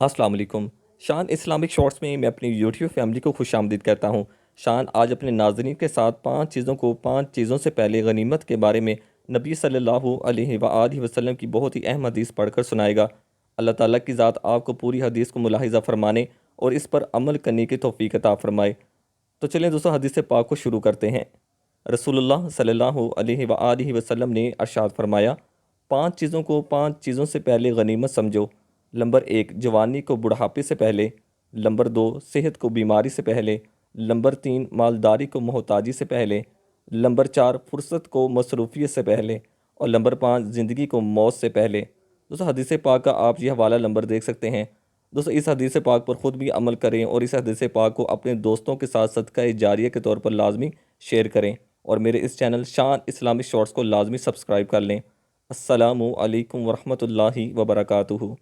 अस्सलाम वालेकुम। शान इस्लामिक शॉर्ट्स में मैं अपनी यूट्यूब फैमिली को खुशामदीद कहता हूँ। शान आज अपने नाज़रीन के साथ पाँच चीज़ों से पहले गनीमत के बारे में नबी सल्लल्लाहु अलैहि आलि वसल्लम की बहुत ही अहम हदीस पढ़कर सुनाएगा। अल्लाह ताला की ज़ात आपको पूरी हदीस को मुलाहिज़ा फरमाने और इस पर अमल करने की तौफ़ीक अता फरमाए। तो चलें दोस्तों, हदीस पाक को शुरू करते हैं। रसूलुल्लाह सल्लल्लाहु अलैहि वसल्लम ने अरशाद फरमाया, पाँच चीज़ों से पहले गनीमत समझो। नंबर एक, जवानी को बुढ़ापे से पहले। नंबर दो, सेहत को बीमारी से पहले। नंबर तीन, मालदारी को मोहताजी से पहले। नंबर चार, फुर्सत को मसरूफियत से पहले। और नंबर पाँच, ज़िंदगी को मौत से पहले। दोस्तों, हदीस पाक का आप ये हवाला नंबर देख सकते हैं। दोस्तों, इस हदीस पाक पर ख़ुद भी अमल करें और इस हदीस पाक को अपने दोस्तों के साथ सदका जारिया के तौर पर लाजमी शेयर करें और मेरे इस चैनल शान इस्लामिक शॉर्ट्स को लाजमी सब्सक्राइब कर लें। अस्सलामु अलैकुम वरहमतुल्लाहि वबरकातुहू।